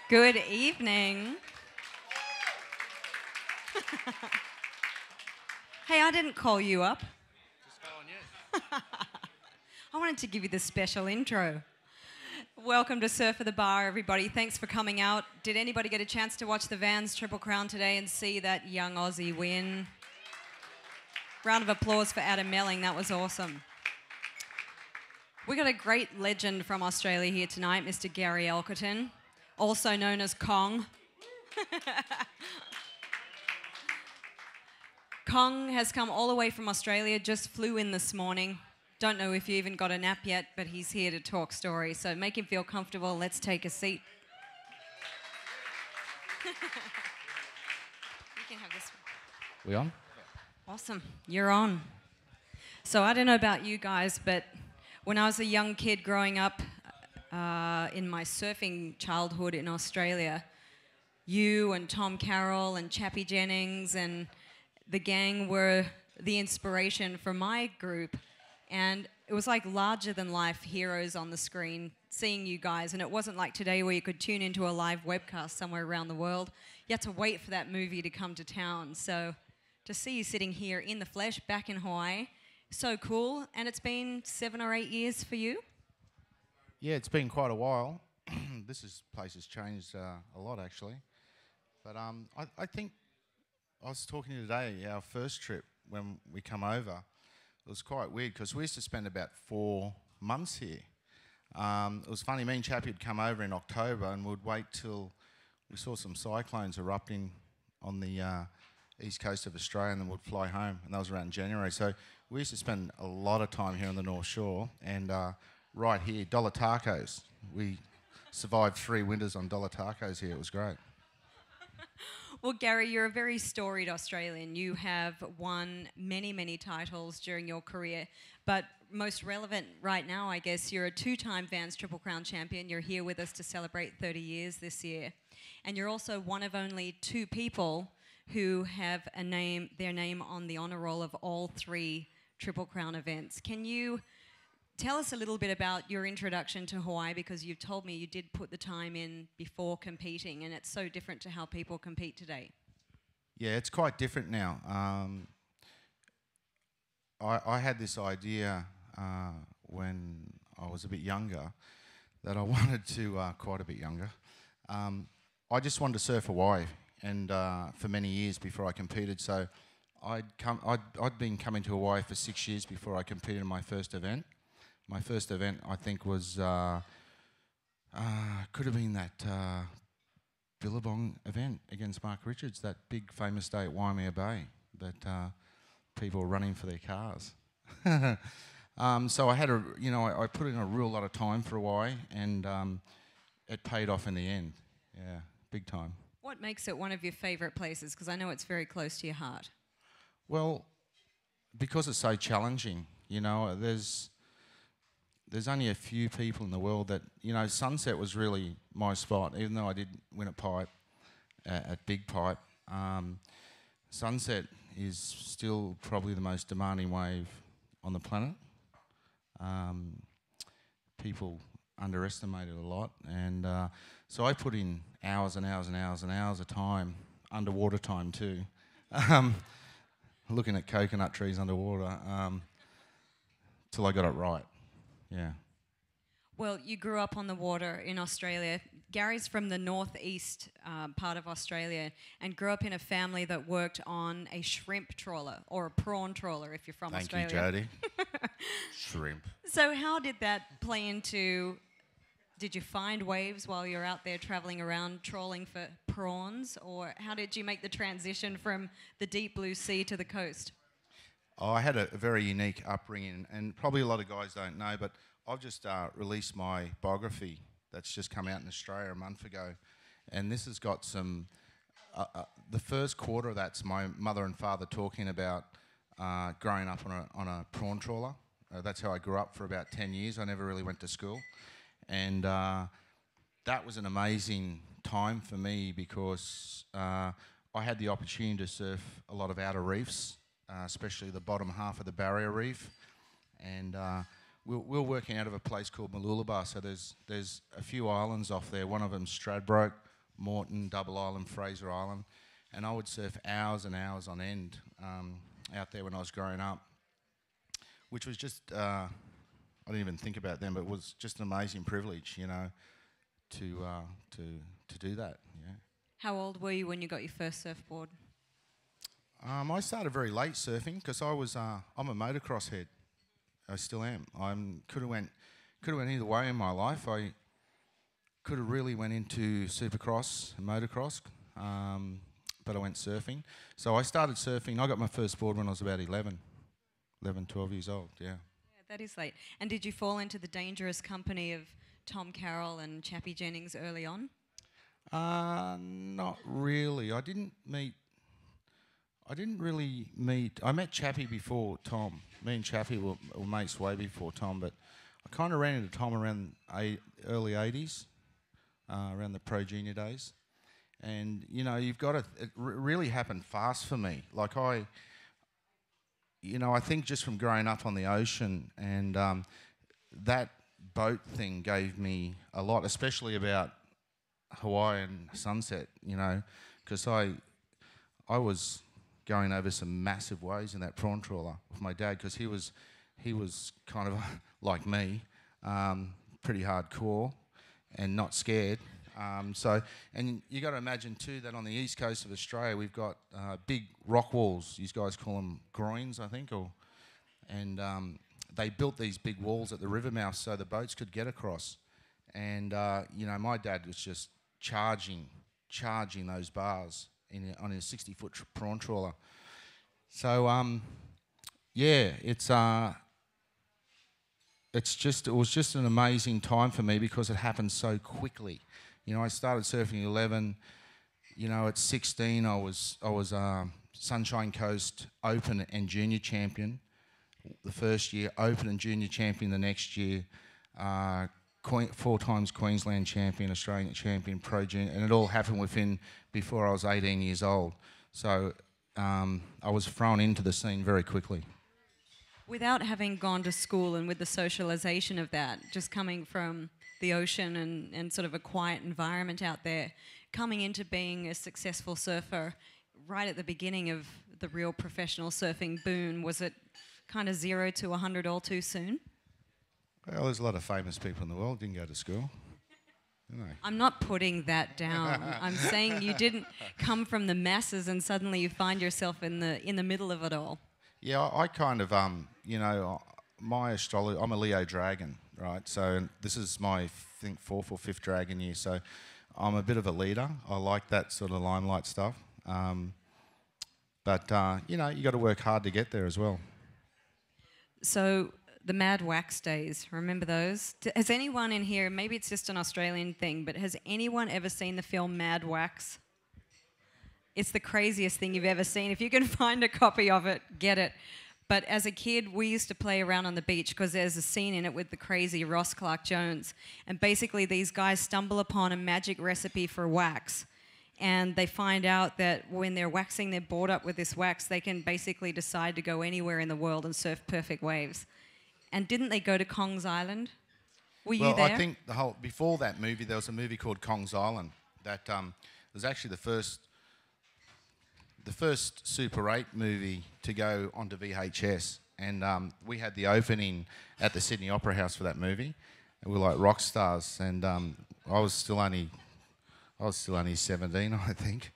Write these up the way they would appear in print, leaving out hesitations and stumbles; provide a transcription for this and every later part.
Good evening. Hey, I didn't call you up. Just calling you. I wanted to give you the special intro. Welcome to Surf at the Bar, everybody. Thanks for coming out. Did anybody get a chance to watch the Vans Triple Crown today and see that young Aussie win? Round of applause for Adam Melling. That was awesome. We got a great legend from Australia here tonight, Mr. Gary Elkerton, also known as Kong. Kong has come all the way from Australia, just flew in this morning. Don't know if you even got a nap yet, but he's here to talk stories. So make him feel comfortable. Let's take a seat. You can have this one. We on? Awesome. You're on. So I don't know about you guys, but when I was a young kid growing up in my surfing childhood in Australia, you and Tom Carroll and Chappie Jennings and the gang were the inspiration for my group. And it was like larger-than-life heroes on the screen, seeing you guys. And it wasn't like today where you could tune into a live webcast somewhere around the world. You had to wait for that movie to come to town. So to see you sitting here in the flesh back in Hawaii, so cool. And it's been 7 or 8 years for you? Yeah, it's been quite a while. Place has changed a lot, actually. But I think I was talking to you today, our first trip when we come over, it was quite weird because we used to spend about 4 months here. It was funny, me and Chappie would come over in October and we'd wait till we saw some cyclones erupting on the east coast of Australia, and then we'd fly home, and that was around January. So we used to spend a lot of time here on the North Shore, and right here, dollar tacos. We survived 3 winters on dollar tacos here. It was great. Well, Gary, you're a very storied Australian. You have won many, many titles during your career, but most relevant right now, I guess, you're a 2-time Vans Triple Crown champion. You're here with us to celebrate 30 years this year. And you're also one of only 2 people who have their name on the honour roll of all 3 Triple Crown events. Can you tell us a little bit about your introduction to Hawaii, because you've told me you did put the time in before competing, and it's so different to how people compete today. Yeah, it's quite different now. I had this idea when I was a bit younger that I wanted to, quite a bit younger, I just wanted to surf Hawaii, and for many years before I competed. So I'd been coming to Hawaii for 6 years before I competed in my first event. My first event, I think, was, could have been that Billabong event against Mark Richards, that big famous day at Waimea Bay that people were running for their cars. So I had I put in a real lot of time for Hawaii, and it paid off in the end. Yeah, big time. What makes it one of your favourite places? Because I know it's very close to your heart. Well, because it's so challenging. There's only a few people in the world that, Sunset was really my spot, even though I did win at Pipe, at Big Pipe. Sunset is still probably the most demanding wave on the planet. People underestimate it a lot, and so I put in hours and hours and hours and hours of time, underwater time too, looking at coconut trees underwater, till I got it right. Yeah. Well, you grew up on the water in Australia. Gary's from the northeast part of Australia and grew up in a family that worked on a shrimp trawler or a prawn trawler if you're from Australia. Thank you, Jody. Shrimp. So how did that play into... Did you find waves while you're out there travelling around trawling for prawns, or how did you make the transition from the deep blue sea to the coast? Oh, I had a very unique upbringing, and probably a lot of guys don't know, but I've just released my biography that's just come out in Australia a month ago, and this has got some... the first quarter of that's my mother and father talking about growing up on a prawn trawler. That's how I grew up for about 10 years. I never really went to school. And that was an amazing time for me because I had the opportunity to surf a lot of outer reefs, especially the bottom half of the barrier reef. And we're working out of a place called Mooloolaba, so there's a few islands off there. One of them's Stradbroke, Moreton, Double Island, Fraser Island. And I would surf hours and hours on end out there when I was growing up, which was just... I didn't even think about them, but it was just an amazing privilege, you know, to do that. Yeah. How old were you when you got your first surfboard? I started very late surfing because I'm a motocross head. I still am. Could have went either way in my life. I could have really went into supercross and motocross, but I went surfing. So I started surfing. I got my first board when I was about 11, 12 years old. Yeah. That is late. And did you fall into the dangerous company of Tom Carroll and Chappie Jennings early on? Not really. I met Chappie before Tom. Me and Chappie were mates way before Tom, but I kind of ran into Tom around early 80s, around the pro junior days. And, you know, it really happened fast for me. Like I think just from growing up on the ocean and that boat thing gave me a lot, especially about Hawaiian sunset, you know, because I was going over some massive waves in that prawn trawler with my dad because he was kind of like me, pretty hardcore and not scared. And you got to imagine too that on the east coast of Australia we've got big rock walls. These guys call them groins, I think, and they built these big walls at the river mouth so the boats could get across. And my dad was just charging those bars on his 60-foot prawn trawler. So it was just an amazing time for me because it happened so quickly. You know, I started surfing at 11. You know, at 16, I was Sunshine Coast Open and Junior Champion the first year, Open and Junior Champion the next year, 4 times Queensland Champion, Australian Champion, Pro Junior, and it all happened before I was 18 years old. So I was thrown into the scene very quickly. Without having gone to school and with the socialisation of that, just coming from the ocean and sort of a quiet environment out there, coming into being a successful surfer right at the beginning of the real professional surfing boom, was it kind of 0 to 100 all too soon? Well, there's a lot of famous people in the world didn't go to school. I'm not putting that down. I'm saying you didn't come from the masses and suddenly you find yourself in the middle of it all. Yeah, I kind of, my astrology, I'm a Leo dragon, right? So this is my, I think, 4th or 5th dragon year. So I'm a bit of a leader. I like that sort of limelight stuff. But you got to work hard to get there as well. So the Mad Wax days, remember those? Has anyone in here, maybe it's just an Australian thing, but has anyone ever seen the film Mad Wax? It's the craziest thing you've ever seen. If you can find a copy of it, get it. But as a kid, we used to play around on the beach because there's a scene in it with the crazy Ross Clark Jones. And basically these guys stumble upon a magic recipe for wax. And they find out that when they're waxing their board up with this wax, they can basically decide to go anywhere in the world and surf perfect waves. And didn't they go to Kong's Island? Were you there? Well, I think before that movie, there was a movie called Kong's Island that was actually the first Super 8 movie to go onto VHS, and we had the opening at the Sydney Opera House for that movie, we were like rock stars, and I was still only 17, I think.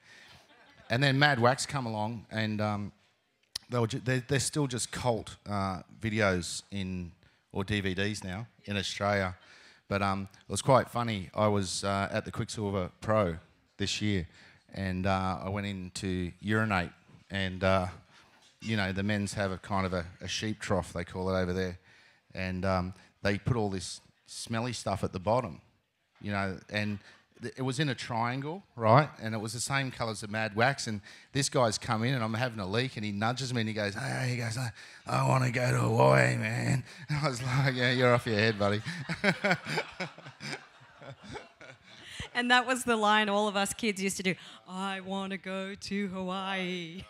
And then Mad Wax come along, and they're still just cult videos or DVDs now in Australia. But it was quite funny. I was at the Quicksilver Pro this year, and I went in to urinate, and the men's have a kind of a sheep trough, they call it over there, and they put all this smelly stuff at the bottom, and it was in a triangle, right? And it was the same colour as the Mad Wax. And this guy's come in, and I'm having a leak, and he nudges me, and he goes, I want to go to Hawaii, man. And I was like, yeah, you're off your head, buddy. And that was the line all of us kids used to do. I want to go to Hawaii.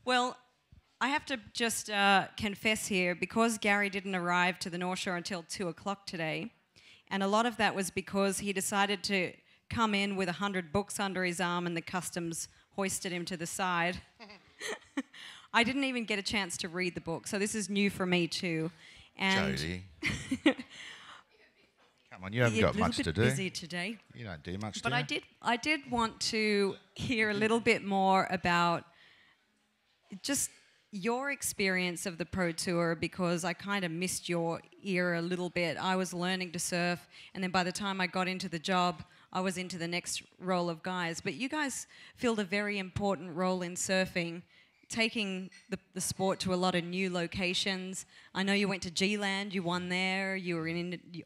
Well, I have to just confess here, because Gary didn't arrive to the North Shore until 2 o'clock today, and a lot of that was because he decided to come in with 100 books under his arm and the customs hoisted him to the side. I didn't even get a chance to read the book, so this is new for me too. And Jodie. Come on, you haven't got much to do. Busy today. You don't do much, but do you? I did want to hear a little bit more about just your experience of the Pro Tour, because I kind of missed your era a little bit. I was learning to surf, and then by the time I got into the job, I was into the next role of guys. But you guys filled a very important role in surfing, taking the sport to a lot of new locations. I know you went to G-Land, you won there, you were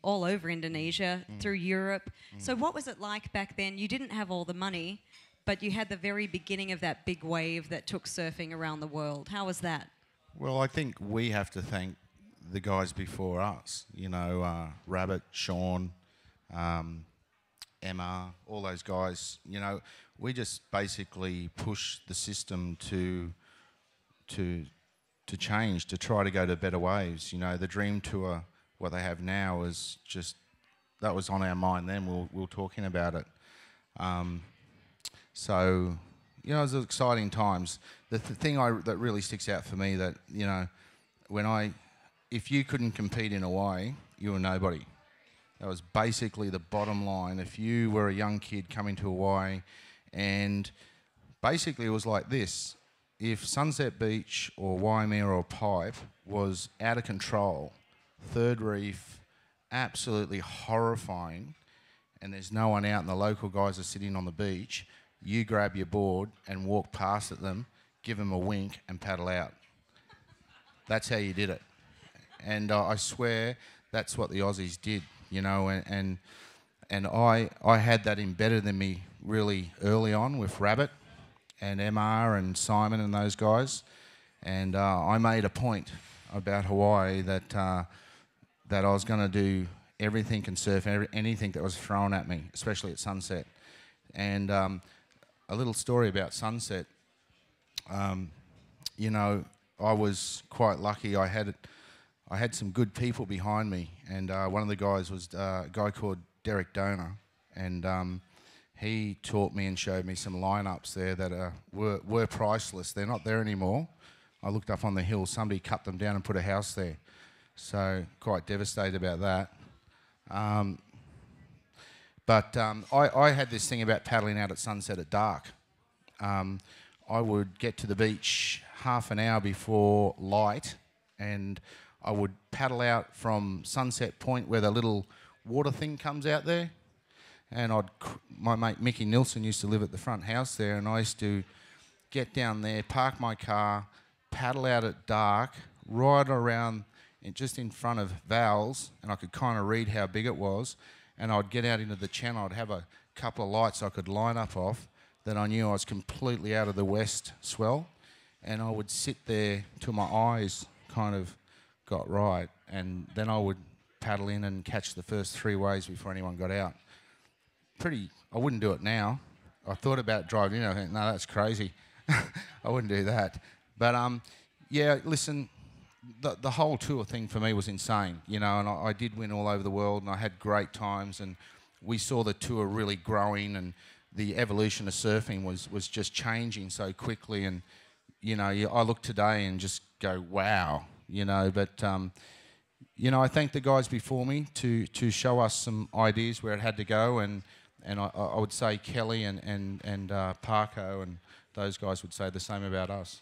all over Indonesia, through Europe. So what was it like back then? You didn't have all the money, but you had the very beginning of that big wave that took surfing around the world. How was that? Well, I think we have to thank the guys before us. Rabbit, Sean, Emma, all those guys. We just basically pushed the system to change, to try to go to better waves. The Dream Tour, what they have now, is just, that was on our mind then. We were talking about it. So, it was exciting times. The thing that really sticks out for me, that, if you couldn't compete in Hawaii, you were nobody. That was basically the bottom line. If you were a young kid coming to Hawaii, and basically it was like this: if Sunset Beach or Waimea or Pipe was out of control, Third Reef, absolutely horrifying, and there's no one out and the local guys are sitting on the beach, you grab your board and walk past at them, give them a wink and paddle out. That's how you did it. And I swear that's what the Aussies did, and I had that embedded in me really early on with Rabbit and MR and Simon and those guys. And I made a point about Hawaii that I was going to do everything and surf anything that was thrown at me, especially at sunset. And a little story about sunset. I was quite lucky. I had some good people behind me, and one of the guys was a guy called Derek Donor, and he taught me and showed me some lineups there that were priceless. They're not there anymore. I looked up on the hill, somebody cut them down and put a house there. So quite devastated about that. But I had this thing about paddling out at sunset at dark. I would get to the beach half an hour before light, and I would paddle out from Sunset Point where the little water thing comes out there. And my mate Mickey Nilsson used to live at the front house there, and I used to get down there, park my car, paddle out at dark, right around just in front of Val's, and I could kind of read how big it was. And I'd get out into the channel, I'd have a couple of lights I could line up off, that I knew I was completely out of the west swell, and I would sit there till my eyes kind of got right, and then I would paddle in and catch the first 3 waves before anyone got out. I wouldn't do it now. I thought about driving in, I think, no, that's crazy. I wouldn't do that. But yeah, listen, the whole tour thing for me was insane, and I did win all over the world, and I had great times, and we saw the tour really growing, and the evolution of surfing was just changing so quickly. And I look today and just go, wow, but you know, I thank the guys before me to show us some ideas where it had to go, and I would say Kelly and Parko and those guys would say the same about us.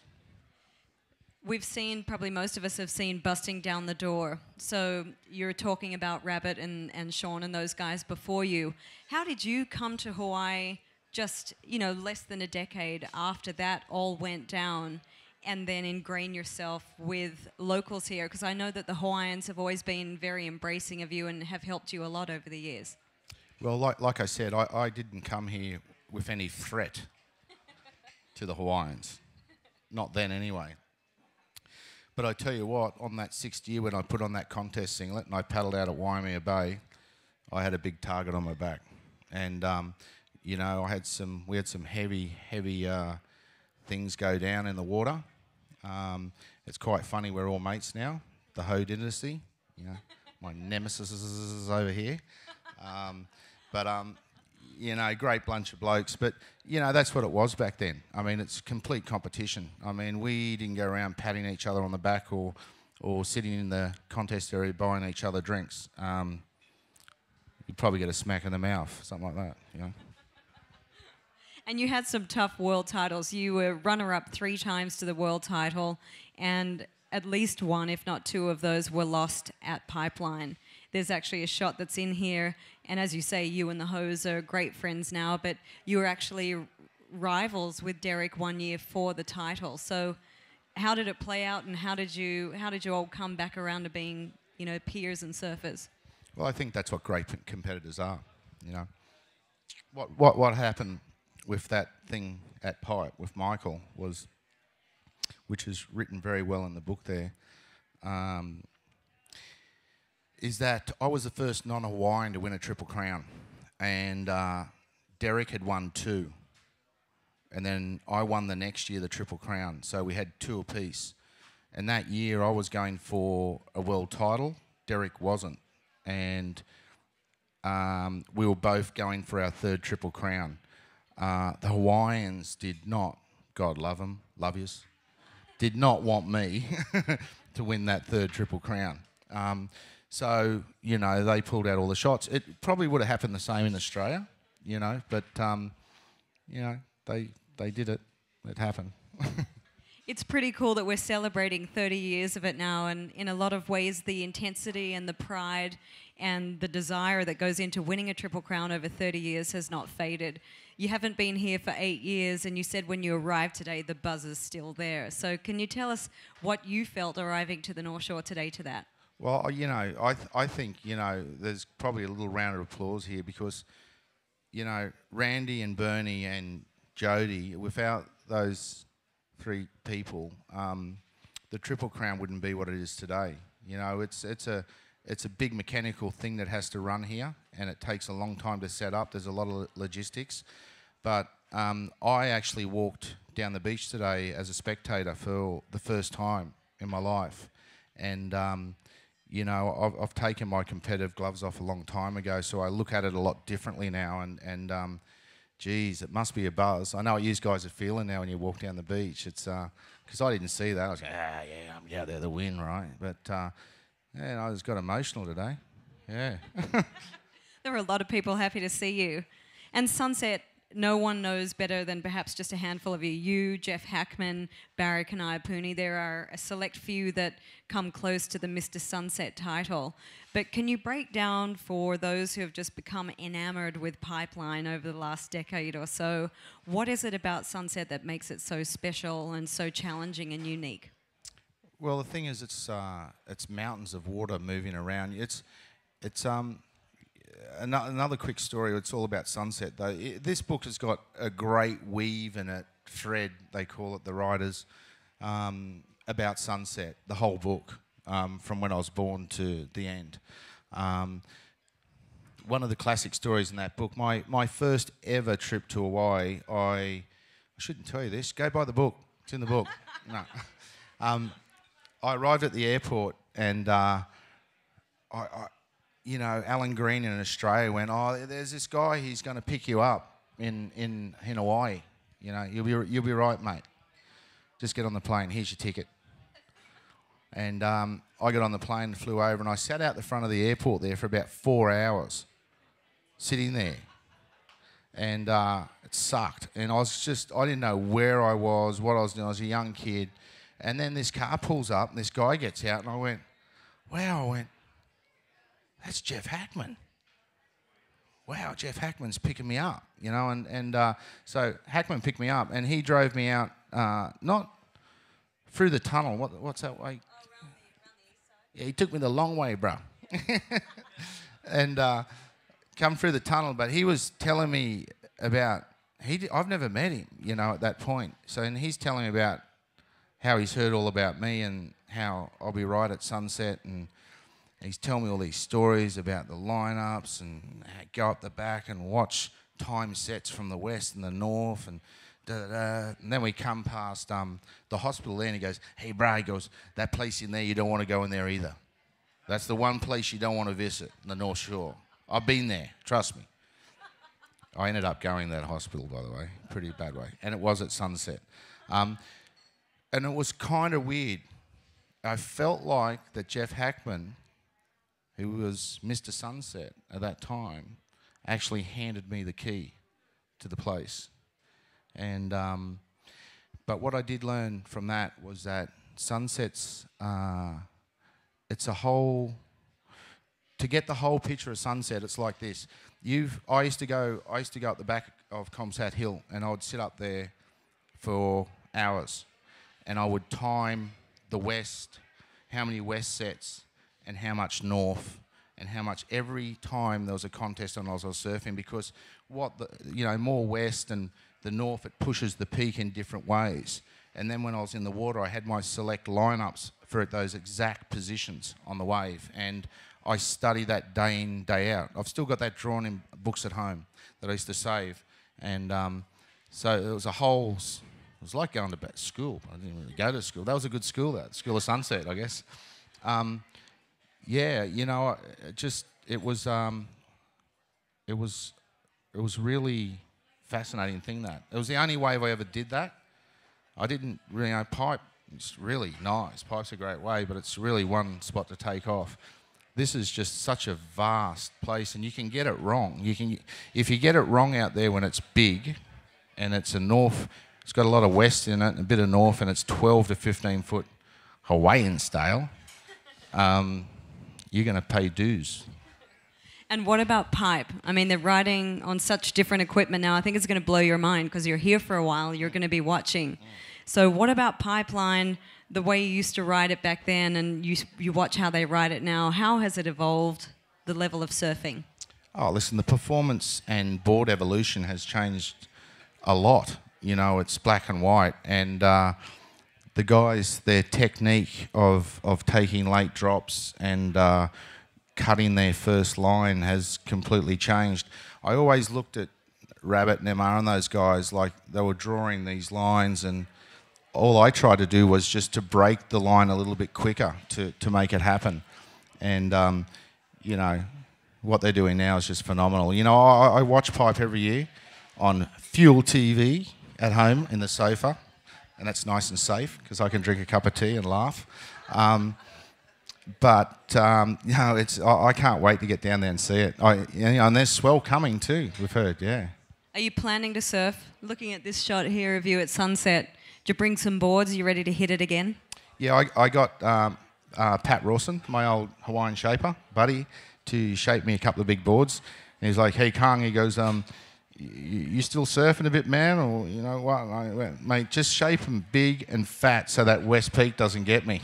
We've seen, probably most of us have seen Busting Down the Door. So you're talking about Rabbit and Sean and those guys before you. How did you come to Hawaii just, you know, less than a decade after that all went down, and then ingrain yourself with locals here? Because I know that the Hawaiians have always been very embracing of you and have helped you a lot over the years. Well, like I said, I didn't come here with any threat to the Hawaiians. Not then anyway. But I tell you what, on that 6th year when I put on that contest singlet and I paddled out at Waimea Bay, I had a big target on my back. And, you know, we had some heavy things go down in the water. It's quite funny, we're all mates now, the Ho dynasty, you know, my nemesis is over here. You know, great bunch of blokes. But, you know, that's what it was back then. I mean, it's complete competition. I mean, we didn't go around patting each other on the back or sitting in the contest area buying each other drinks. You'd probably get a smack in the mouth, something like that, you know. And you had some tough world titles. You were runner-up 3 times to the world title, and at least 1, if not 2 of those were lost at Pipeline. There's actually a shot that's in here, and as you say, you and the Hose are great friends now, but you were actually rivals with Derek one year for the title. So how did it play out, and how did you all come back around to being, you know, peers and surfers? Well, I think that's what great competitors are, you know. What happened with that thing at Pipe with Michael was, which is written very well in the book there, is that I was the first non-Hawaiian to win a Triple Crown, and Derek had won 2, and then I won the next year the Triple Crown, so we had 2 apiece. And that year I was going for a world title, Derek wasn't, and we were both going for our 3rd Triple Crown. The Hawaiians did not, God love them, love yous, did not want me to win that 3rd Triple Crown. So, you know, they pulled out all the shots. It probably would have happened the same in Australia, you know, but, you know, they did it. It happened. It's pretty cool that we're celebrating 30 years of it now, and in a lot of ways the intensity and the pride and the desire that goes into winning a Triple Crown over 30 years has not faded. You haven't been here for 8 years, and you said when you arrived today the buzz is still there. So can you tell us what you felt arriving to the North Shore today to that? Well, you know, I think, you know, there's probably a little round of applause here because, you know, Randy and Bernie and Jody, without those 3 people, the Triple Crown wouldn't be what it is today. You know, it's a big mechanical thing that has to run here, and it takes a long time to set up. There's a lot of logistics. But I actually walked down the beach today as a spectator for the first time in my life. And, you know, I've taken my competitive gloves off a long time ago, so I look at it a lot differently now. And geez, it must be a buzz. I know what you guys are feeling now when you walk down the beach. It's because I didn't see that. I was like, yeah, I'm out there to win, right? But yeah, I just got emotional today. Yeah. There were a lot of people happy to see you. And Sunset, no one knows better than perhaps just a handful of you. You, Jeff Hackman, Barrick and Iapuni. There are a select few that come close to the Mr. Sunset title. But can you break down for those who have just become enamoured with Pipeline over the last decade or so, what is it about Sunset that makes it so special and so challenging and unique? Well, the thing is, it's mountains of water moving around. It's another quick story. It's all about Sunset, though. This book has got a great weave in it, thread, they call it, the writers, about Sunset, the whole book, from when I was born to the end. One of the classic stories in that book, my first ever trip to Hawaii, I shouldn't tell you this, go buy the book, it's in the book. No. I arrived at the airport and you know, Alan Green in Australia went, oh, there's this guy, he's going to pick you up in Hawaii. You know, you'll be right, mate. Just get on the plane, here's your ticket. And I got on the plane and flew over, and I sat out the front of the airport there for about 4 hours, sitting there. And it sucked. And I didn't know where I was, what I was doing. I was a young kid. And then this car pulls up, and this guy gets out, and I went, wow, that's Jeff Hackman. Wow, Jeff Hackman's picking me up, you know. And so Hackman picked me up, and he drove me out, not through the tunnel. What's that way? Yeah, he took me the long way, bro. And come through the tunnel, but he was telling me about, I've never met him, you know, at that point. So, and he's telling me about how he's heard all about me and how I'll be right at sunset, and he's telling me all these stories about the lineups and go up the back and watch time sets from the west and the north and da-da-da. And then we come past the hospital there, and he goes, hey, bro, he goes, that place in there, you don't want to go in there either. That's the one place you don't want to visit, the North Shore. I've been there, trust me. I ended up going to that hospital, by the way, pretty bad way. And it was at sunset. And it was kind of weird. I felt like that Jeff Hackman, who was Mr. Sunset at that time, actually handed me the key to the place. And but what I did learn from that was that sunsets, it's a whole. To get the whole picture of sunset, it's like this. I used to go up the back of Comsat Hill, and I would sit up there for hours, and I would time the west, how many west sets, and how much north, and how much every time there was a contest and I was surfing, because more west and the north, it pushes the peak in different ways. And then when I was in the water, I had my select lineups for those exact positions on the wave, and I study that day in, day out. I've still got that drawn in books at home that I used to save. And so it was it was like going to school. I didn't really go to school. That was a good school, that School of Sunset, I guess. Yeah, you know, it was really fascinating thing that. It was the only wave I ever did that. I didn't really know pipe. It's really nice. Pipe's a great wave, but it's really one spot to take off. This is just such a vast place, and you can get it wrong. If you get it wrong out there when it's big, and it's a north, it's got a lot of west in it, and a bit of north, and it's 12 to 15 foot Hawaiian style, you're going to pay dues. And what about pipe? I mean, they're riding on such different equipment now. I think it's going to blow your mind because you're here for a while. You're going to be watching. So what about pipeline, the way you used to ride it back then, and you watch how they ride it now? How has it evolved, the level of surfing? Oh, listen, the performance and board evolution has changed a lot. You know, it's black and white. And the guys, their technique of taking late drops and cutting their first line has completely changed. I always looked at Rabbit and MR and those guys like they were drawing these lines, and all I tried to do was just to break the line a little bit quicker to make it happen. And, you know, what they're doing now is just phenomenal. You know, I watch pipe every year on Fuel TV at home in the sofa, and that's nice and safe because I can drink a cup of tea and laugh. But you know, I can't wait to get down there and see it. And there's swell coming too, we've heard, yeah. Are you planning to surf? Looking at this shot here of you at sunset, did you bring some boards? Are you ready to hit it again? Yeah, I got Pat Rawson, my old Hawaiian shaper buddy, to shape me a couple of big boards. And he's like, hey, Kang, he goes, you still surfing a bit, man? Or, you know what? I went, mate, just shape them big and fat so that West Peak doesn't get me.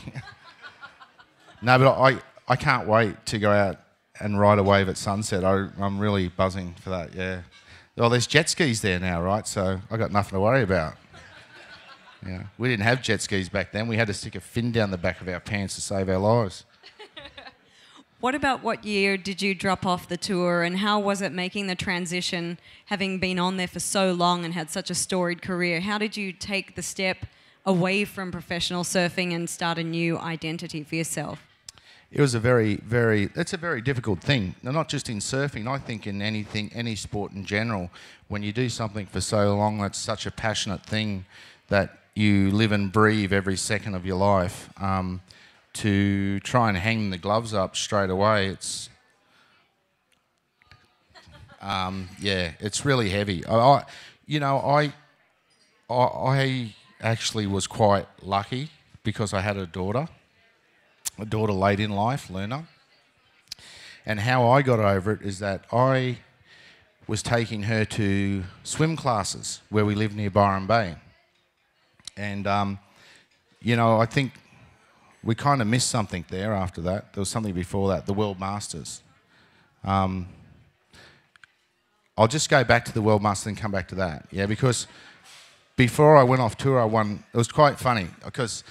No, but I can't wait to go out and ride a wave at sunset. I'm really buzzing for that, yeah. Well, there's jet skis there now, right? So I got nothing to worry about. Yeah. We didn't have jet skis back then. We had to stick a fin down the back of our pants to save our lives. What about what year did you drop off the tour, and how was it making the transition, having been on there for so long and had such a storied career? How did you take the step away from professional surfing and start a new identity for yourself? It was it's a very difficult thing. Now, not just in surfing, I think in anything, any sport in general. When you do something for so long, that's such a passionate thing that you live and breathe every second of your life. to try and hang the gloves up straight away, it's it's really heavy. I actually was quite lucky because I had a daughter late in life, Luna. And how I got over it is that I was taking her to swim classes where we live near Byron Bay. And, I think we kind of missed something there after that. There was something before that, the World Masters. I'll just go back to the World Masters and come back to that, because before I went off tour, I won. It was quite funny because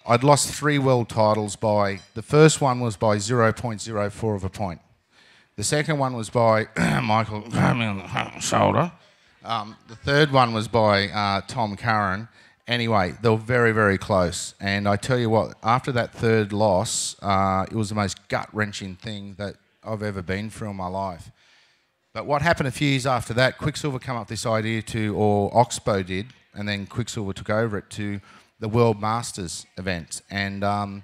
I'd lost 3 world titles by... The first one was by 0.04 of a point. The second one was by Michael grabbed me on the shoulder. The third one was by Tom Curran. Anyway, they were very, very close. And I tell you what, after that third loss, it was the most gut-wrenching thing that I've ever been through in my life. But what happened a few years after that, Quicksilver came up with this idea or Oxbow did, and then Quicksilver took over it to the World Masters event. And I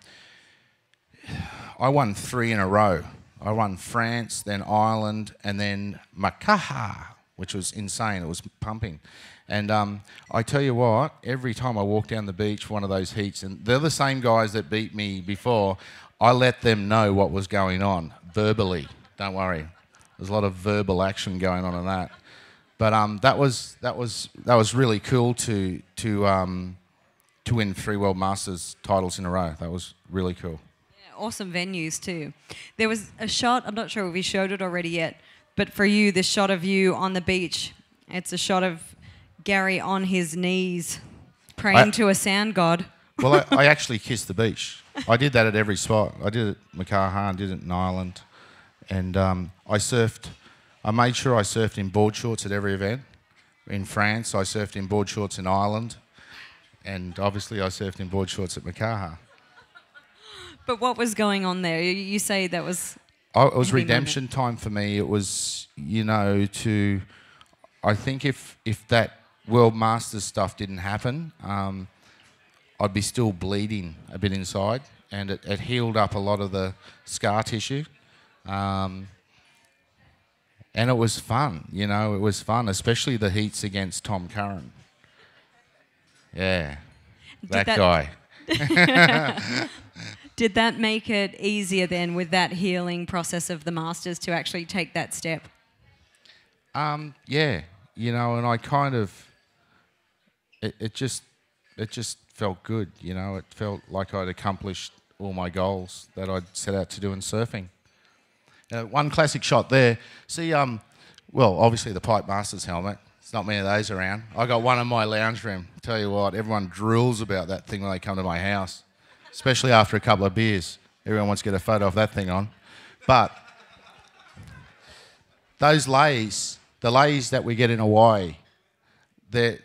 won 3 in a row. I won France, then Ireland, and then Makaha, which was insane. It was pumping. And I tell you what, every time I walk down the beach for one of those heats, and they're the same guys that beat me before, I let them know what was going on verbally. Don't worry, there's a lot of verbal action going on in that. But that was really cool to win 3 World Masters titles in a row. That was really cool. Yeah, awesome venues too. There was a shot. I'm not sure if we showed it already yet, but for you, this shot of you on the beach. It's a shot of Gary on his knees praying to a sand god. Well, I actually kissed the beach. I did that at every spot. I did it at Makaha, did it in Ireland. And I surfed. I made sure I surfed in board shorts at every event. In France, I surfed in board shorts in Ireland. And obviously I surfed in board shorts at Makaha. But what was going on there? You say that was... It was redemption time for me. It was, I think if that World Masters stuff didn't happen, I'd be still bleeding a bit inside, and it healed up a lot of the scar tissue. And it was fun, it was fun, especially the heats against Tom Curran. Yeah, that guy. Did that make it easier then with that healing process of the Masters to actually take that step? Yeah, and I kind of, it just felt good, it felt like I'd accomplished all my goals that I'd set out to do in surfing. One classic shot there, see, obviously the Pipe Masters helmet. There's not many of those around. I got one in my lounge room. Tell you what, everyone drools about that thing when they come to my house, especially after a couple of beers. Everyone wants to get a photo of that thing on. But those lays, the lays that we get in Hawaii, that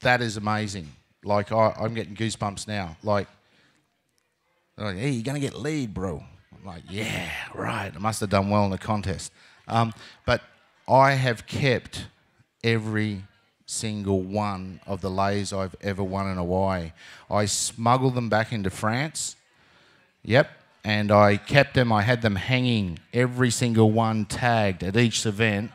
is amazing. Like, I'm getting goosebumps now. Like, hey, you're going to get lead, bro. I'm like, yeah, right. I must have done well in the contest. But I have kept every single one of the lays I've ever won in Hawaii. I smuggled them back into France. Yep. And I kept them. I had them hanging, every single one tagged at each event.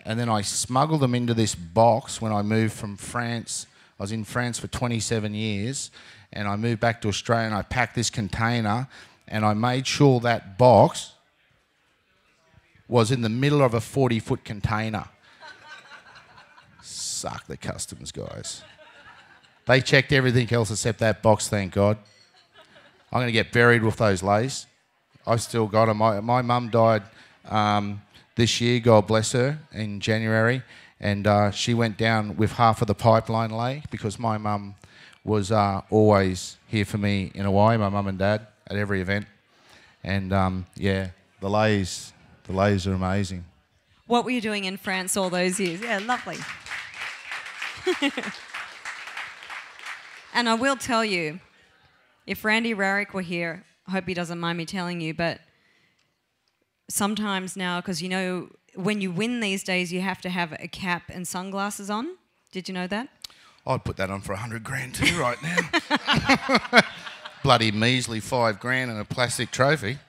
And then I smuggled them into this box when I moved from France. I was in France for 27 years. And I moved back to Australia and I packed this container. And I made sure that box was in the middle of a 40-foot container. Suck the customs guys. They checked everything else except that box, thank God. I'm going to get buried with those lays. I've still got them. My mum died this year, God bless her, in January. And she went down with half of the pipeline lay because my mum was always here for me in Hawaii, my mum and dad, at every event. And yeah, the lays are amazing. What were you doing in France all those years? Yeah, lovely. And I will tell you, if Randy Rarick were here, I hope he doesn't mind me telling you, but sometimes now, because when you win these days, you have to have a cap and sunglasses on. Did you know that? I'd put that on for $100,000 too right now. bloody measly $5,000 and a plastic trophy.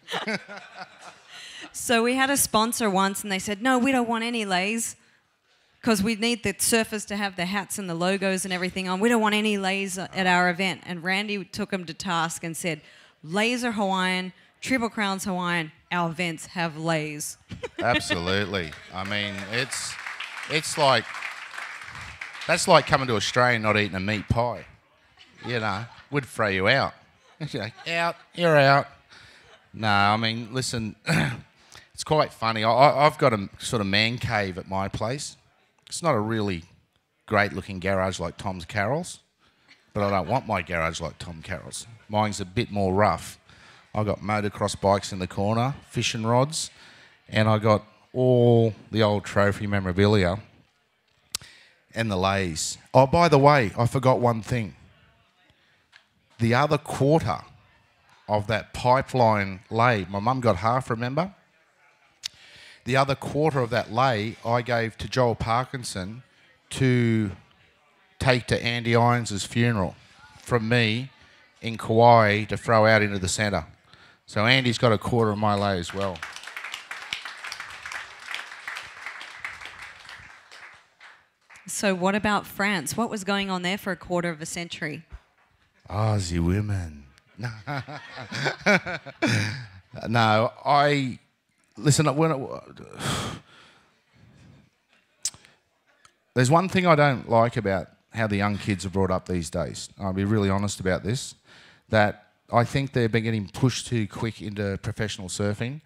So we had a sponsor once and they said, no, we don't want any leis because we need the surfers to have the hats and the logos and everything on. We don't want any leis at our event. And Randy took them to task and said, leis are Hawaiian, Triple Crown's Hawaiian, our events have leis. Absolutely. I mean, it's like, that's like coming to Australia and not eating a meat pie. You know, would throw you out. You're like, out, you're out. No, I mean, listen, it's quite funny. I've got a sort of man cave at my place. It's not a really great-looking garage like Tom Carroll's, but I don't want my garage like Tom Carroll's. Mine's a bit more rough. I got motocross bikes in the corner, fishing rods, and I got all the old trophy memorabilia and the leis. Oh, by the way, I forgot one thing. The other quarter of that pipeline lei, my mum got half, remember? The other quarter of that lei I gave to Joel Parkinson to take to Andy Irons' funeral from me in Kauai to throw out into the centre. So Andy's got a quarter of my lei as well. So what about France? What was going on there for a quarter of a century? Aussie women. No, listen, there's one thing I don't like about how the young kids are brought up these days. I'll be really honest about this, that I think they've been getting pushed too quick into professional surfing.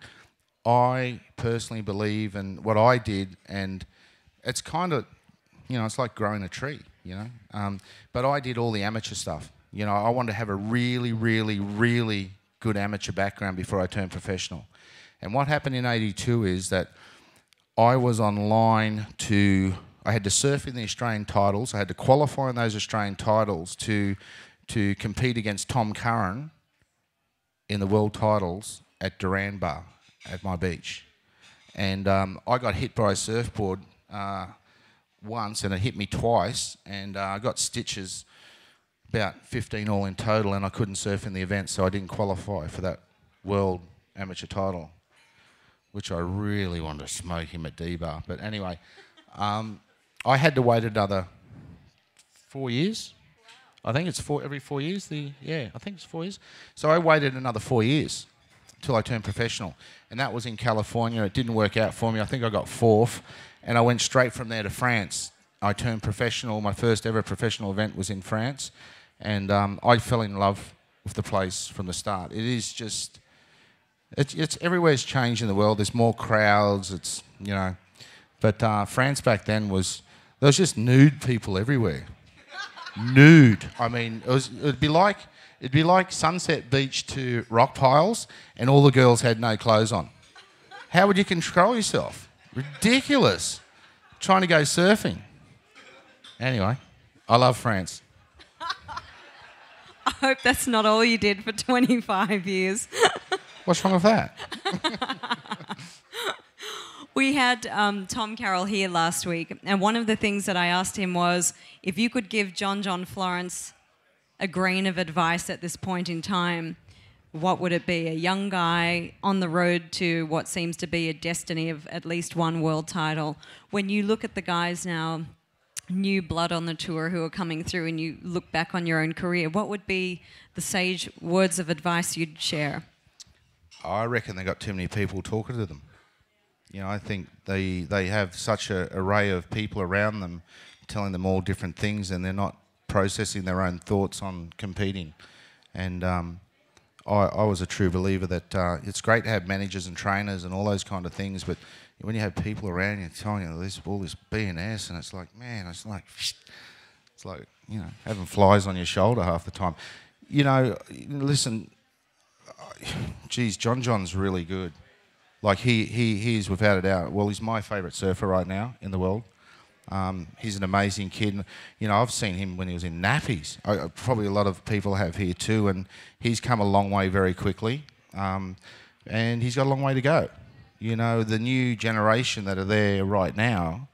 I personally believe in what I did, and it's kind of, you know, it's like growing a tree, you know. But I did all the amateur stuff. You know, I wanted to have a really, really, really good amateur background before I turned professional. And what happened in '82 is that I was online I had to surf in the Australian titles. I had to qualify in those Australian titles to compete against Tom Curran in the world titles at Duranbar at my beach. And I got hit by a surfboard once, and it hit me twice, and I got stitches, about 15 all in total, and I couldn't surf in the event, so I didn't qualify for that world amateur title, which I really wanted to smoke him at D-Bar. But anyway, I had to wait another 4 years. I think it's every 4 years. I think it's 4 years. So I waited another 4 years until I turned professional, and that was in California. It didn't work out for me. I think I got fourth, and I went straight from there to France. I turned professional. My first ever professional event was in France, and I fell in love with the place from the start. It is just, it's everywhere's changed in the world. There's more crowds. It's, you know, but France back then there was just nude people everywhere. Nude. I mean, it'd be like Sunset Beach to Rock Piles, and all the girls had no clothes on. How would you control yourself? Ridiculous. Trying to go surfing. Anyway, I love France. I hope that's not all you did for 25 years. What's wrong with that? We had Tom Carroll here last week, and one of the things that I asked him was, if you could give John Florence a grain of advice at this point in time, what would it be? A young guy on the road to what seems to be a destiny of at least one world title. When you look at the guys now, new blood on the tour who are coming through, and you look back on your own career, what would be the sage words of advice you'd share? I reckon they got too many people talking to them. You know, I think they have such an array of people around them telling them all different things, and they're not processing their own thoughts on competing. And I was a true believer that it's great to have managers and trainers and all those kind of things, but when you have people around you telling you all this BS, and it's like, man, it's like, you know, having flies on your shoulder half the time. You know, listen, geez, John's really good. Like, he is without a doubt, well, he's my favourite surfer right now in the world. He's an amazing kid. You know, I've seen him when he was in nappies. Probably a lot of people have here too, and he's come a long way very quickly. And he's got a long way to go. You know, the new generation that are there right now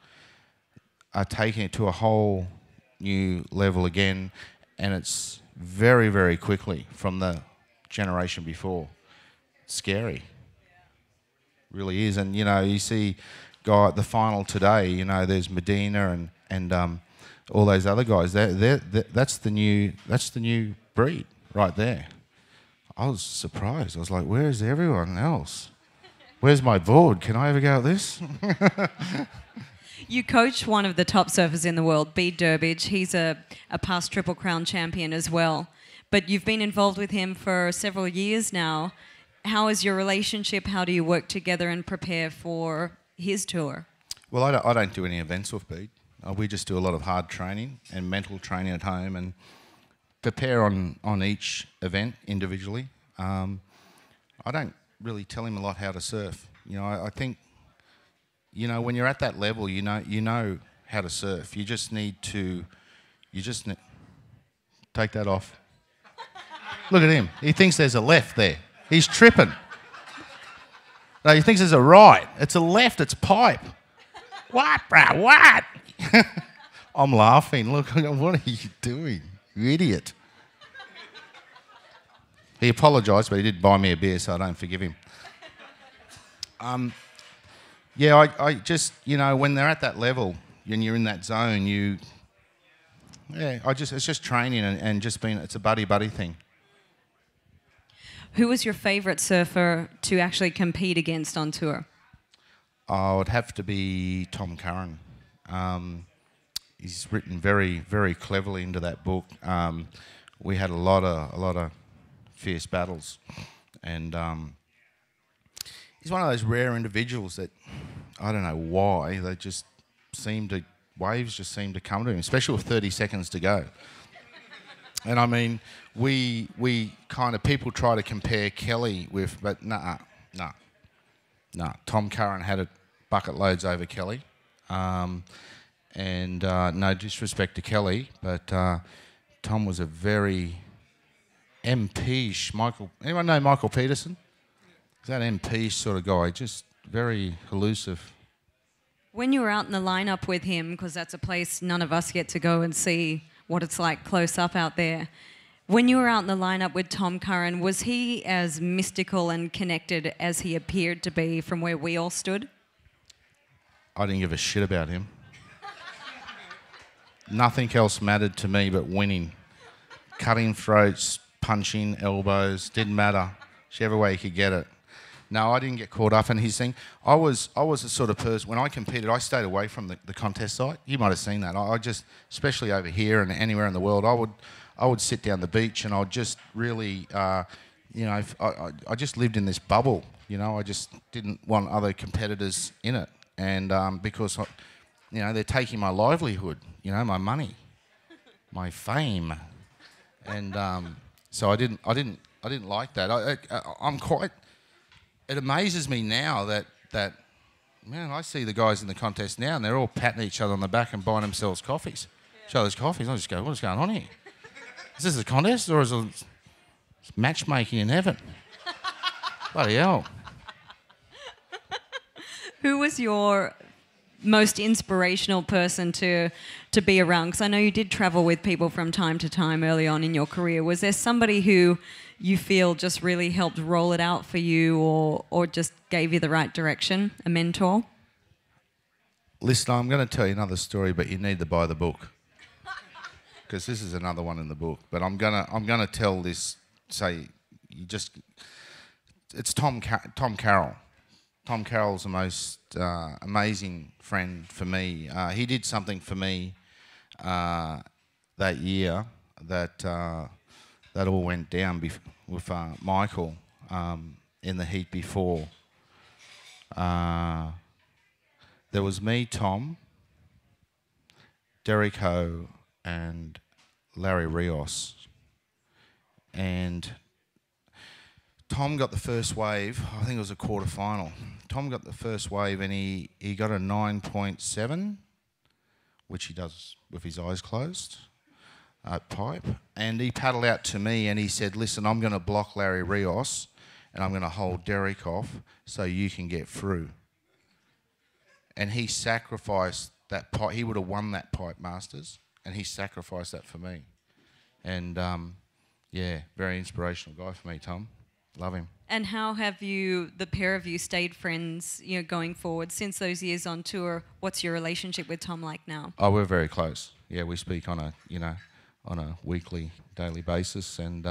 are taking it to a whole new level again, and it's very, very quickly from the generation before. Scary. Really is. And, you see the final today, there's Medina and all those other guys. That's the new breed right there. I was surprised. I was like, where's everyone else? Where's my board? Can I ever go at this? You coach one of the top surfers in the world, Bede Durbidge. He's a past Triple Crown champion as well. But you've been involved with him for several years now. How is your relationship? How do you work together and prepare for his tour? Well, I don't do any events with Bede. We just do a lot of hard training and mental training at home and prepare on each event individually. I don't really tell him a lot how to surf. I think, when you're at that level, you know how to surf. You just need to, take that off. Look at him. He thinks there's a left there. He's tripping. No, he thinks there's a right. It's a left. It's pipe. What, bruh? What? I'm laughing. Look, what are you doing, you idiot? He apologised, but he did buy me a beer, so I don't forgive him. I just, when they're at that level and you're in that zone, it's just training and just being, it's a buddy thing. Who was your favourite surfer to actually compete against on tour? Oh, it would have to be Tom Curran. He's written very, very cleverly into that book. We had a lot of fierce battles, and he's one of those rare individuals that I don't know why waves just seem to come to him, especially with 30 seconds to go. And I mean, we kind of, people try to compare Kelly with, but nah. Tom Curran had it bucket loads over Kelly. And no disrespect to Kelly, but Tom was a very MP-ish anyone know Michael Peterson? He's that MP sort of guy, just very elusive. When you were out in the lineup with him, because that's a place none of us get to go and see what it's like close up out there. When you were out in the lineup with Tom Curran, was he as mystical and connected as he appeared to be from where we all stood? I didn't give a shit about him. Nothing else mattered to me but winning. Cutting throats, punching elbows, didn't matter. Whichever way he could get it. No, I didn't get caught up in his thing. I was the sort of person, when I competed, I stayed away from the contest site. You might have seen that. I just, especially over here and anywhere in the world, I would sit down the beach and I'd just really, I just lived in this bubble. I just didn't want other competitors in it. And because, they're taking my livelihood, my money, my fame. And so I didn't like that. I'm quite... It amazes me now that man, I see the guys in the contest now and they're all patting each other on the back and buying themselves coffees. Yeah. Each other's coffees. I just go, what is going on here? Is this a contest or is it matchmaking in heaven? Bloody hell. Who was your most inspirational person to be around? Because I know you did travel with people from time to time early on in your career. Was there somebody who you feel just really helped roll it out for you or just gave you the right direction, a mentor? Listen, I'm going to tell you another story, but you need to buy the book. Because this is another one in the book. But I'm gonna tell this, it's Tom Carroll. Tom Carroll's the most amazing friend for me. He did something for me that year that all went down with Michael in the heat before. There was me, Tom, Derek Ho, and Larry Rios. And Tom got the first wave. I think it was a quarter final. Tom got the first wave and he got a 9.7, which he does with his eyes closed, pipe. And he paddled out to me and he said, listen, I'm going to block Larry Rios and I'm going to hold Derek off so you can get through. And he sacrificed that pipe. He would have won that pipe Masters and he sacrificed that for me. And Yeah, very inspirational guy for me, Tom. Love him. And how have you, the pair of you, stayed friends, going forward since those years on tour? What's your relationship with Tom like now? Oh, we're very close. Yeah, we speak on a weekly, daily basis, and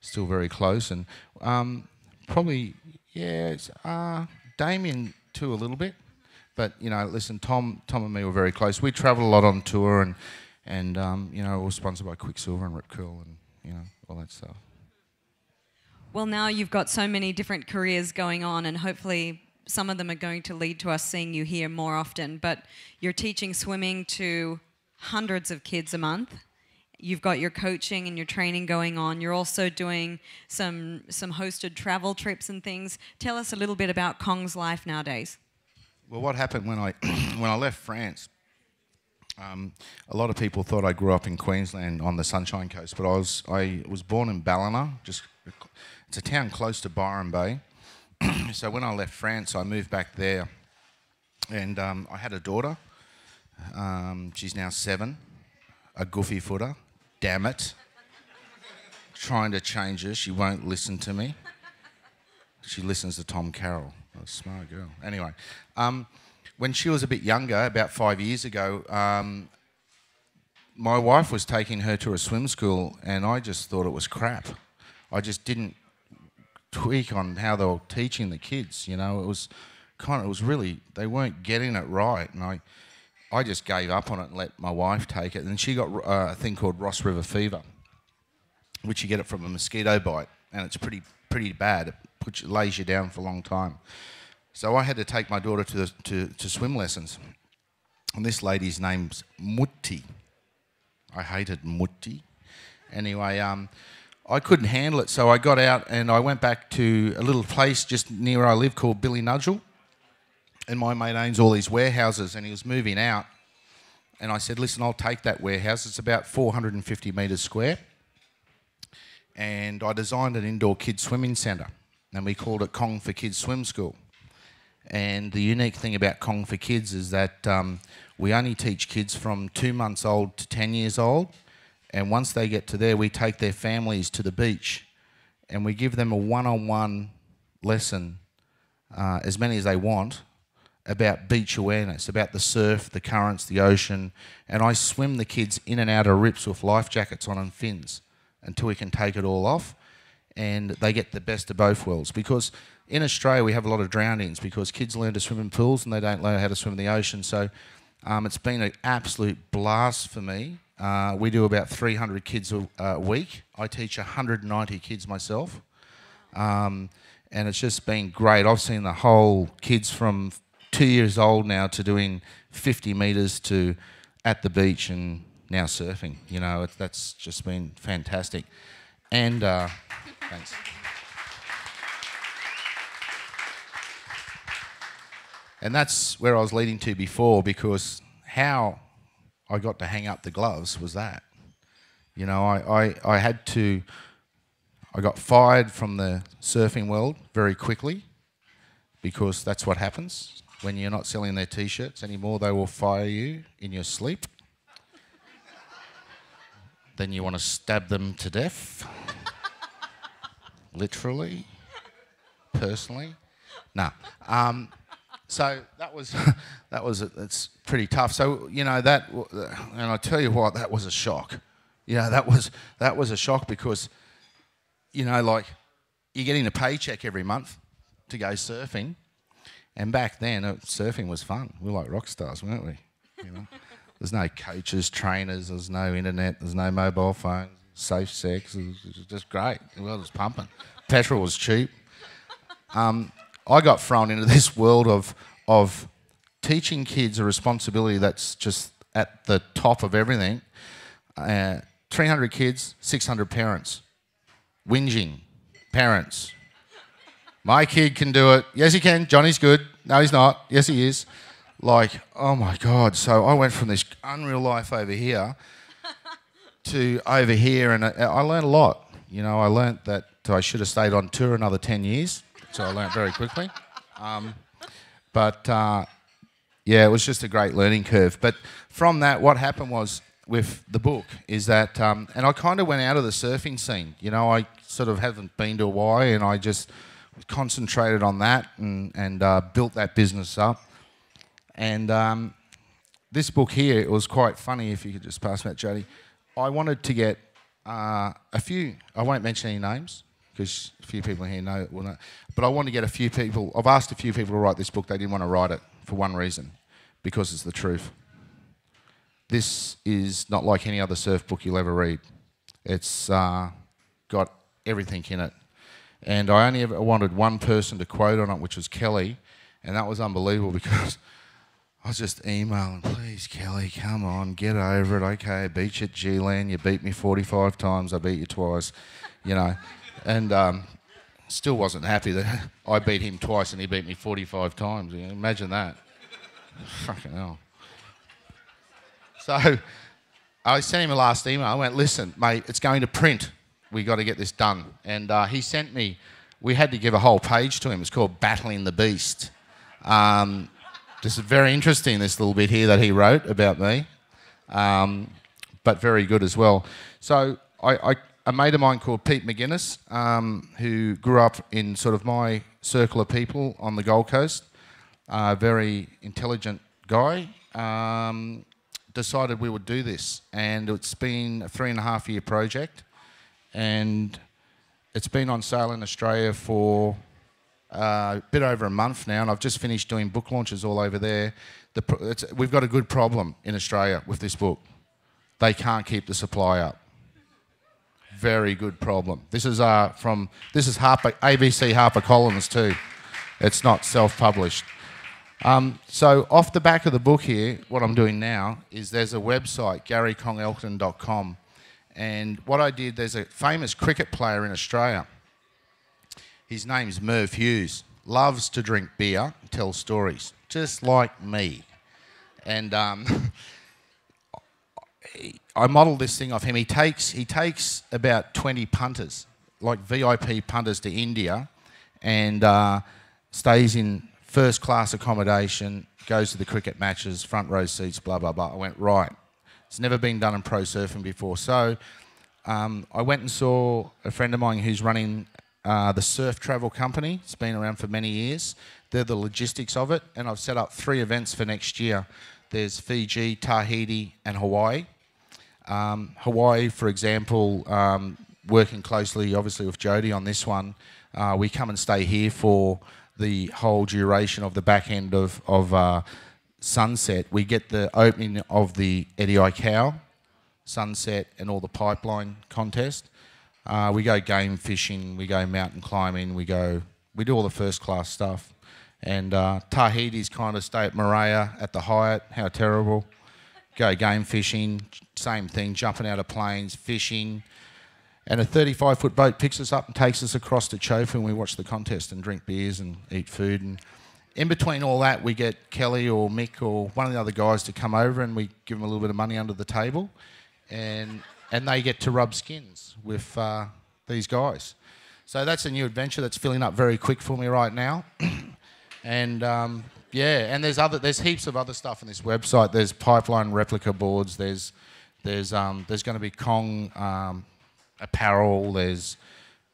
still very close. And probably, it's Damien too a little bit. But listen, Tom and me were very close. We travelled a lot on tour, and we were sponsored by Quicksilver and Rip Curl, and all that stuff. Well, now you've got so many different careers going on, and hopefully some of them are going to lead to us seeing you here more often. But you're teaching swimming to hundreds of kids a month. You've got your coaching and your training going on. You're also doing some hosted travel trips and things. Tell us a little bit about Kong's life nowadays. Well, what happened when I left France? A lot of people thought I grew up in Queensland on the Sunshine Coast, but I was born in Ballina. It's a town close to Byron Bay. So when I left France, I moved back there, and I had a daughter. She's now 7, a goofy footer. Damn it. Trying to change her. She won't listen to me. She listens to Tom Carroll. A smart girl. Anyway, when she was a bit younger, about 5 years ago, my wife was taking her to a swim school, and I just thought it was crap. I just didn't tweak on how they were teaching the kids. It was really, they weren't getting it right, and I just gave up on it and let my wife take it. And she got a thing called Ross River fever, which you get it from a mosquito bite, and it's pretty bad. It lays you down for a long time. So I had to take my daughter to swim lessons. And this lady's name's Mutti. I hated Mutti. Anyway, I couldn't handle it, so I got out and I went back to a little place just near where I live called Billy Nudgel. And my mate owns all these warehouses, and he was moving out. And I said, listen, I'll take that warehouse. It's about 450 metres square. And I designed an indoor kids swimming centre, and we called it Kong for Kids Swim School. And the unique thing about Kong for Kids is that we only teach kids from 2 months old to 10 years old, and once they get to there, we take their families to the beach, and we give them a one-on-one lesson, as many as they want, about beach awareness, about the surf, the currents, the ocean, and I swim the kids in and out of rips with life jackets on and fins until we can take it all off, and they get the best of both worlds. Because in Australia we have a lot of drownings because kids learn to swim in pools and they don't learn how to swim in the ocean. So it's been an absolute blast for me. We do about 300 kids a week. I teach 190 kids myself, and it's just been great. I've seen the whole kids from 2 years old now to doing 50 metres to at the beach and now surfing. That's just been fantastic. And thanks. And that's where I was leading to before, because how I got to hang up the gloves was that. I got fired from the surfing world very quickly, because that's what happens. When you're not selling their T-shirts anymore, they will fire you in your sleep. Then you want to stab them to death. Literally. Personally. No. So it's pretty tough. So, and I tell you what, that was a shock. That was a shock because, you're getting a paycheck every month to go surfing. And back then, surfing was fun. We were like rock stars, weren't we? There's no coaches, trainers, there's no internet, there's no mobile phones, safe sex. It was just great. The world was pumping. Petrol was cheap. I got thrown into this world of teaching kids a responsibility that's just at the top of everything. 300 kids, 600 parents. Whinging parents. My kid can do it. Yes, he can. Johnny's good. No, he's not. Yes, he is. Oh my God. So I went from this unreal life over here to over here, and I learned a lot. I learned that I should have stayed on tour another 10 years, so I learned very quickly. It was just a great learning curve. But from that, what happened was with the book is that, and I kind of went out of the surfing scene. You know, I sort of haven't been to Hawaii, and I just concentrated on that and built that business up. And this book here, it was quite funny, if you could just pass me that, Jody. I wanted to get a few, I won't mention any names, because a few people here know, will know, but I want to get a few people, I've asked a few people to write this book. They didn't want to write it for one reason, because it's the truth. This is not like any other surf book you'll ever read. It's got everything in it. And I only ever wanted one person to quote on it, which was Kelly, and that was unbelievable because I was just emailing, please, Kelly, come on, get over it. Okay, I beat you at G-Land. You beat me 45 times. I beat you twice, you know. And still wasn't happy that I beat him twice and he beat me 45 times. You know, imagine that. Fucking hell. So I sent him a last email. I went, listen, mate, it's going to print. We got to get this done. And he sent me, we had to give a whole page to him. It's called Battling the Beast. This is very interesting, this little bit here that he wrote about me, but very good as well. So a mate of mine called Pete McGuinness, who grew up in sort of my circle of people on the Gold Coast, a very intelligent guy, decided we would do this. And it's been a 3.5-year project, and it's been on sale in Australia for a bit over a month now, and I've just finished doing book launches all over there. We've got a good problem in Australia with this book. They can't keep the supply up. Very good problem. This is ABC HarperCollins too. It's not self-published. So off the back of the book here, what I'm doing now is there's a website, GaryKongElkerton.com, and what I did, there's a famous cricket player in Australia. His name's Merv Hughes. Loves to drink beer, tell stories, just like me. And I modelled this thing off him. He takes about 20 punters, like VIP punters, to India, and stays in first-class accommodation, goes to the cricket matches, front row seats, blah, blah, blah. I went, right. It's never been done in pro surfing before. So I went and saw a friend of mine who's running the Surf Travel Company. It's been around for many years. They're the logistics of it, and I've set up 3 events for next year. There's Fiji, Tahiti, and Hawaii. Hawaii, for example, working closely, obviously, with Jody on this one. We come and stay here for the whole duration of the back end of Sunset. We get the opening of the Eddie Cow, Sunset, and all the pipeline contest. We go game fishing, we go mountain climbing, we do all the first class stuff. And Tahiti's kind of stay at Moorea at the Hyatt, how terrible. Go game fishing, same thing, jumping out of planes, fishing. And a 35-foot boat picks us up and takes us across to Chofu, and we watch the contest and drink beers and eat food. And in between all that, we get Kelly or Mick or one of the other guys to come over, and we give them a little bit of money under the table. And they get to rub skins with these guys. So that's a new adventure that's filling up very quick for me right now. And yeah, and there's heaps of other stuff on this website. There's pipeline replica boards. There's going to be Kong apparel. There's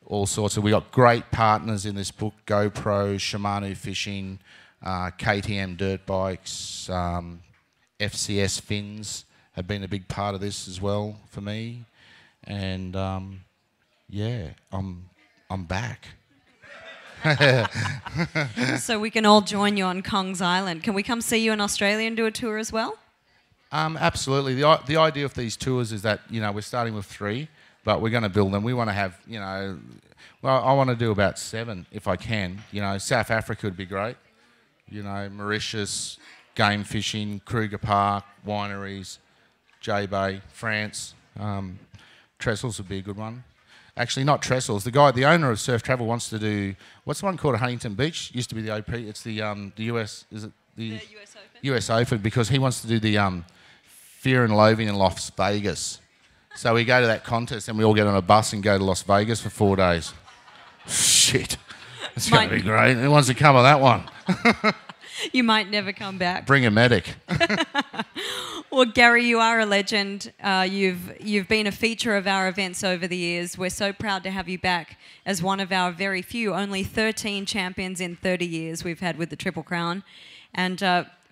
all sorts of. We got great partners in this book: GoPro, Shimano Fishing, KTM dirt bikes, FCS fins have been a big part of this as well for me. And yeah, I'm back. So we can all join you on Kong's Island. Can we come see you in Australia and do a tour as well? Absolutely. The idea of these tours is that, you know, we're starting with 3, but we're going to build them. We want to have, you know, well, I want to do about 7 if I can. You know, South Africa would be great. You know, Mauritius, game fishing, Kruger Park, wineries, J-Bay, France. Trestles would be a good one. Actually, not Trestles. The owner of Surf Travel wants to do, what's the one called Huntington Beach? Used to be the OP. It's the US, is it the US Open? US Open, because he wants to do the Fear and Loathing in Las Vegas. So we go to that contest and we all get on a bus and go to Las Vegas for 4 days. Shit. It's going to be great. Who wants to come on that one? You might never come back. Bring a medic. Well, Gary, you are a legend. You've been a feature of our events over the years. We're so proud to have you back as one of our very few, only 13 champions in 30 years we've had with the Triple Crown. And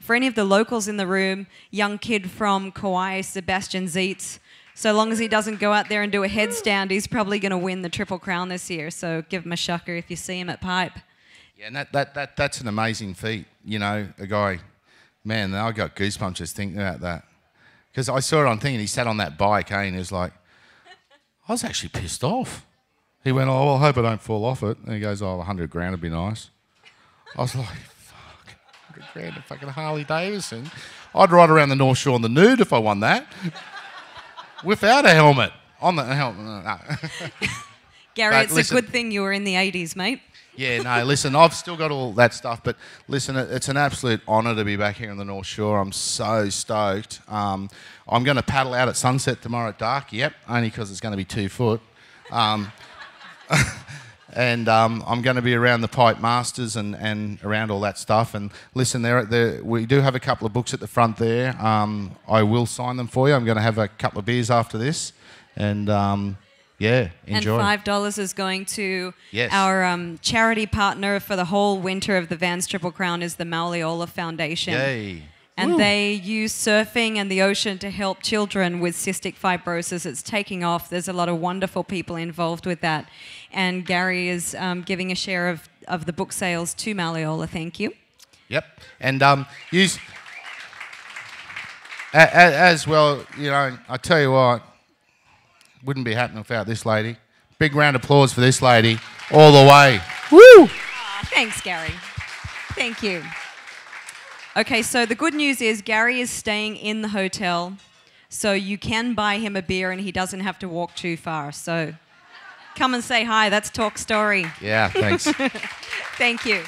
for any of the locals in the room, young kid from Kauai, Sebastian Zeitz, so long as he doesn't go out there and do a headstand, he's probably going to win the Triple Crown this year. So give him a shucker if you see him at Pipe. Yeah, and that's an amazing feat. You know, a guy, man, I got goosebumps just thinking about that. Because I saw it on thing and he sat on that bike, and he was like, I was actually pissed off. He went, oh, well, I hope I don't fall off it. And he goes, oh, 100 grand would be nice. I was like, fuck, 100 grand, a fucking Harley Davidson. I'd ride around the North Shore on the nude if I won that. Without a helmet. On the helmet. No. Gary, it's a good thing you were in the 80s, mate. Yeah, no, listen, I've still got all that stuff, but listen, it's an absolute honour to be back here on the North Shore. I'm so stoked. I'm going to paddle out at sunset tomorrow at dark, yep, only because it's going to be 2 foot. And I'm going to be around the Pipe Masters and around all that stuff. And listen, we do have a couple of books at the front there. I will sign them for you. I'm going to have a couple of beers after this. And yeah, enjoy. And $5 is going to our charity partner for the whole winter of the Vans Triple Crown is the Malleola Foundation. Yay. And Woo. they use surfing and the ocean to help children with cystic fibrosis. It's taking off. There's a lot of wonderful people involved with that. And Gary is giving a share of the book sales to Malleola. Thank you. Yep. And use as well, you know, I tell you what, wouldn't be happening without this lady. Big round of applause for this lady all the way. Woo! Oh, thanks, Gary. Thank you. Okay, so the good news is Gary is staying in the hotel, so you can buy him a beer and he doesn't have to walk too far. So come and say hi. That's Talk Story. Yeah, thanks. Thank you.